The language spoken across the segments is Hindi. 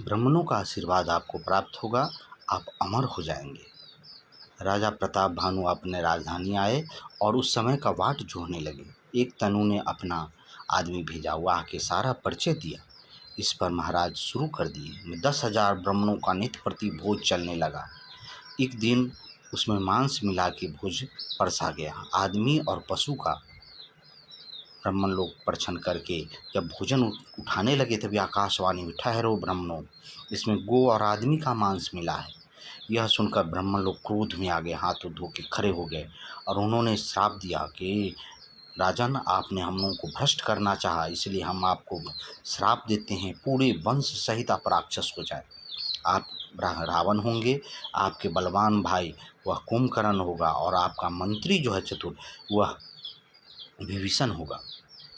ब्राह्मणों का आशीर्वाद आपको प्राप्त होगा, आप अमर हो जाएंगे। राजा प्रताप भानु अपने राजधानी आए और उस समय का वाट जोहने लगे। एक तनु ने अपना आदमी भेजा, वह आके सारा परिचय दिया। इस पर महाराज शुरू कर दिए। 10,000 ब्राह्मणों का नित्य प्रति भोज चलने लगा। एक दिन उसमें मांस मिला के भोज परसा गया। आदमी और पशु का ब्राह्मण लोग परछन करके जब भोजन उठाने लगे, तभी आकाशवाणी हुई, ठहरो ब्राह्मणों, इसमें गौ और आदमी का मांस मिला है। यह सुनकर ब्राह्मण लोग क्रोध में आ गए, हाथ धो के खड़े हो गए और उन्होंने श्राप दिया कि राजन, आपने हम लोगों को भ्रष्ट करना चाहा, इसलिए हम आपको श्राप देते हैं, पूरे वंश सहित आप राक्षस हो जाए। आप रावण होंगे, आपके बलवान भाई वह कुंभकर्ण होगा और आपका मंत्री जो है चतुर, वह विभीषण होगा।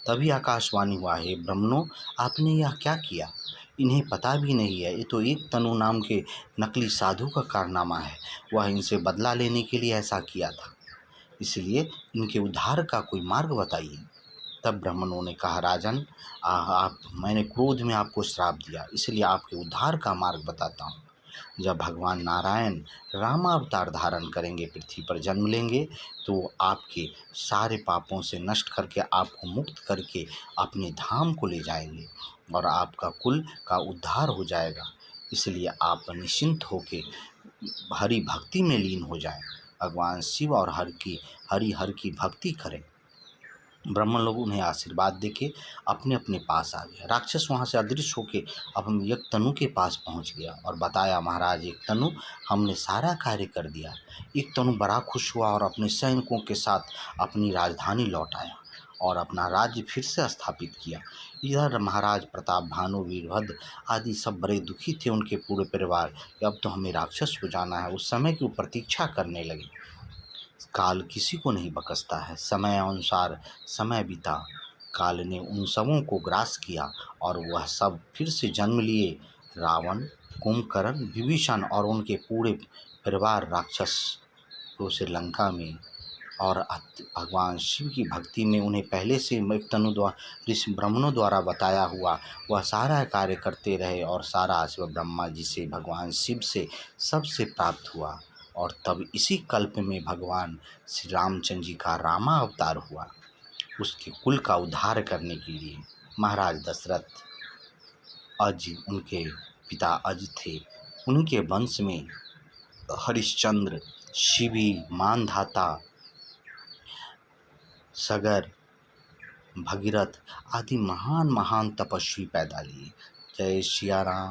तभी आकाशवाणी हुआ, हे ब्राह्मणों, आपने यह क्या किया? इन्हें पता भी नहीं है, ये तो एक तनु नाम के नकली साधु का कारनामा है। वह इनसे बदला लेने के लिए ऐसा किया था, इसलिए इनके उद्धार का कोई मार्ग बताइए। तब ब्राह्मणों ने कहा, राजन, मैंने क्रोध में आपको श्राप दिया, इसलिए आपके उद्धार का मार्ग बताता हूँ। जब भगवान नारायण रामावतार धारण करेंगे, पृथ्वी पर जन्म लेंगे, तो आपके सारे पापों से नष्ट करके आपको मुक्त करके अपने धाम को ले जाएंगे और आपका कुल का उद्धार हो जाएगा। इसलिए आप निश्चिंत होके हरि भक्ति में लीन हो जाएं, भगवान शिव और हरि की भक्ति करें। ब्राह्मण लोग उन्हें आशीर्वाद देके अपने अपने पास आ गए। राक्षस वहाँ से अदृश्य होके अब हम एक तनु के पास पहुँच गया और बताया, महाराज एक तनु, हमने सारा कार्य कर दिया। एक तनु बड़ा खुश हुआ और अपने सैनिकों के साथ अपनी राजधानी लौट आया और अपना राज्य फिर से स्थापित किया। इधर महाराज प्रताप भानु, वीरभद्र आदि सब बड़े दुखी थे, उनके पूरे परिवार, अब तो हमें राक्षस हो जाना है। उस समय की वो प्रतीक्षा करने लगे। काल किसी को नहीं बकसता है, समय अनुसार समय बीता, काल ने उन सबों को ग्रास किया और वह सब फिर से जन्म लिए। रावण, कुंभकर्ण, विभीषण और उनके पूरे परिवार राक्षस को श्रीलंका में और भगवान शिव की भक्ति में उन्हें पहले से एक तनु द्वारा ऋषि ब्राह्मणों द्वारा बताया हुआ वह सारा कार्य करते रहे और सारा आशीर्वाद ब्रह्मा जी से, भगवान शिव से, सबसे प्राप्त हुआ। और तब इसी कल्प में भगवान श्री रामचंद्र जी का रामा अवतार हुआ, उसके कुल का उद्धार करने के लिए। महाराज दशरथ अज, उनके पिता अज थे, उन्हीं के वंश में हरिश्चंद्र, शिवी, मानधाता, सगर, भगीरथ आदि महान महान तपस्वी पैदा लिए। जय सिया राम।